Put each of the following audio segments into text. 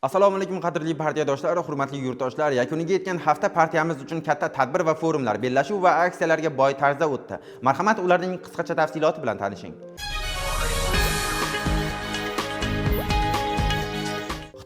Assalomu alaykum qadrli partiyadoshlar, hurmatli yurtdoshlar. Yakuniga yetgan hafta partiyamiz uchun katta tadbir va forumlar, bellashuv va aksiyalarga boy tarzda o'tdi. Marhamat, ularning qisqacha tafsiloti bilan tanishing.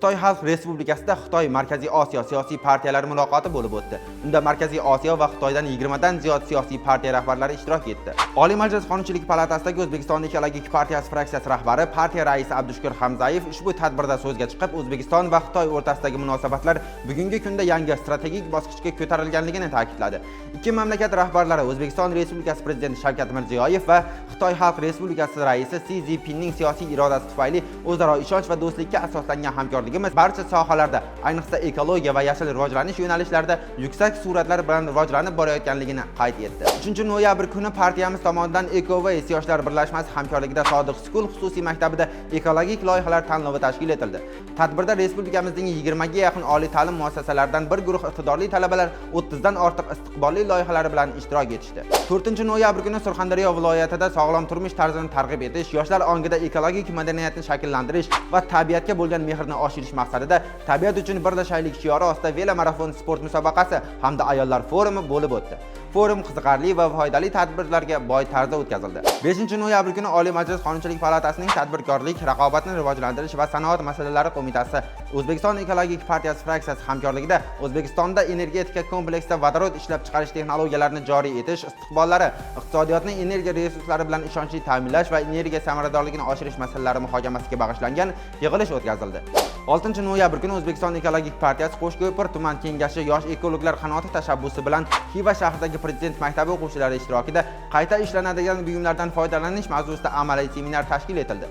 Xitoy Xalq Respublikasida Xitoy Markaziy Osiyo siyosiy partiyalari muloqoti bo'lib o'tdi. Unda Markaziy Osiyo va Xitoydan 20 dan ziyod siyosiy partiya rahbarlari ishtirok etdi. Oliy Majlis Qonunchilik palatasida O'zbekiston Ekologik partiyasi fraksiyasi rahbari, partiya raisi Abdushukur Hamzayev ushbu tadbirda so'zga chiqib, O'zbekiston va Xitoy o'rtasidagi munosabatlar bugungi kunda yangi strategik bosqichga ko'tarilganligini ta'kidladi. Ikki mamlakat rahbarlari O'zbekiston Respublikasi prezidenti Shavkat Mirziyoyev va Xitoy Xalq Respublikasi raisi Si Szinpinning siyosiy irodasi tufayli o'zaro ishonch va do'stlikka asoslangan hamkorligimiz barcha sohalarda, ayniqsa ekologiya va yashil rivojlanish yo'nalishlarida yuksak sur'atlar bilan rivojlanib borayotganligini qayd etdi. 3-noyabr kuni partiyamiz tomonidan EcoWays yoshlar birlashmasi hamkorligida Sodiq School xususiy maktabida ekologik loyihalar tanlovi tashkil etildi. Tadbirda respublikamizning 20 ga yaqin oliy ta'lim muassasalaridan bir guruh iqtidorli talabalar 30 dan ortiq istiqbolli loyihalari bilan ishtirok etishdi. 4-noyabr kuni Surxondaryo viloyatida sog'lom turmush tarzini targ'ib etish, yoshlar ongida ekologik madaniyatni shakllantirish va tabiatga bo'lgan mehrni oshirish maqsadida tabiat uchun birlashaylik shiori ostida velomarafon sport musobaqasi hamda ayollar forumi bo'lib o'tdi. Forum qiziqarli va foydali tadbirlarga boy tarzda o'tkazildi. 5-noyabr kuni Oliy Majlis Qonunchilik palatasining Tadbirkorlik, raqobatni rivojlantirish va sanoat masalalari qo'mitasi O'zbekiston Ekologik partiyasi fraksiyasi hamkorligida O'zbekistonda energetika kompleksida vodorod ishlab chiqarish texnologiyalarini joriy etish, istiqbollari, iqtisodiyotni energiya resurslari bilan ishonchli ta'minlash va energiya samaradorligini oshirish masalalari muhokamasiga bag'ishlangan yig'ilish o'tkazildi. 6-noyabr kuni O'zbekiston Ekologik partiyasi Qo'shko'pir tuman kengashi yosh ekologlar qanoti tashabbusi bilan Xiva shahridagi Prezident maktabi o'quvchilari ishtirokida qayta ishlanadigan buyumlardan foydalanish mavzusida amaliy seminar tashkil etildi.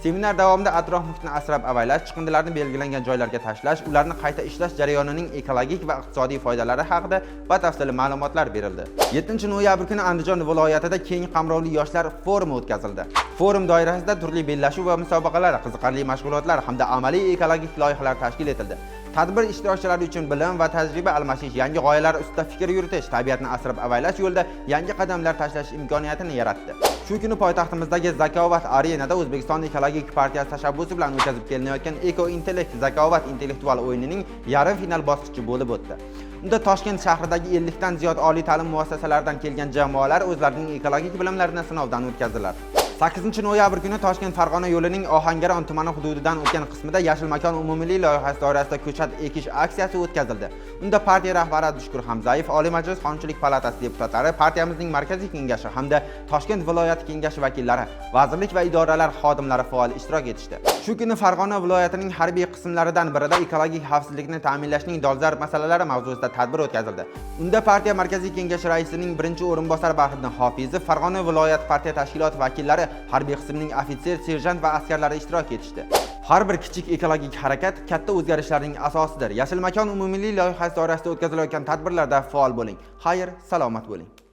Seminar davomida atrof muhitni asrab-avaylash, chiqindilarni belgilangan joylarga tashlash, ularni qayta ishlash jarayonining ekologik va iqtisodiy foydalari haqida batafsil ma'lumotlar berildi. 7-noyabr kuni Andijon viloyatida keng qamrovli yoshlar forumi o'tkazildi. Forum doirasida turli bellashuv va musobaqalar, qiziqarli mashg'ulotlar hamda amaliy ekologik loyihalar tashkil etildi. Tadbir ishtirokchilari uchun bilim va tajriba almashish, yangi g'oyalar ustida fikr yuritish, tabiatni asrab-avaylash yo'lida yangi qadamlar tashlash imkoniyatini yaratdi. Shu kuni poytaxtimizdagi Zakovat arenada O'zbekiston Ekologik partiyasi tashabbusi bilan o'tkazib kelinayotgan Eko Intellekt Zakovat intellektual o'yinining yarim final bosqichi bo'lib o'tdi. Unda Toshkent shahridagi 50 dan ziyod oliy ta'lim muassasalaridan kelgan jamoalar o'zlarining ekologik bilimlarini sinovdan o'tkazdilar. 8-noyabr kuni Toshkent Farg'ona yo'lining Ohangaron tumani hududidan o'tgan qismida Yashil makon umumiy loyihasi doirasida ko'chat ekish aksiyasi o'tkazildi. Unda partiya rahbari Abdushukur Hamzayev, Oliy Majlis Qonunchilik palatasi deputatlari, partiyamizning markaziy kengashi hamda Toshkent viloyati kengashi vakillari, vazirlik va idoralar xodimlari faol ishtirok etishdi. Shu kuni Farg'ona viloyatining harbiy qismlaridan birida ekologik xavfsizlikni ta'minlashning dolzarb masalalari mavzusida tadbir o'tkazildi. Unda partiya markaziy kengashi raisining birinchi o'rinbosari Bahriddin Hofizov, Farg'ona viloyat partiya tashkiloti vakillari, harbiy qismning ofitser, serjant va askarlari ishtirok etishdi. Har bir kichik ekologik harakat katta o'zgarishlarning asosidir. Yashil makon umumiy loyihasi doirasida o'tkazilayotgan tadbirlarda faol bo'ling. Xayr, salomat bo'ling.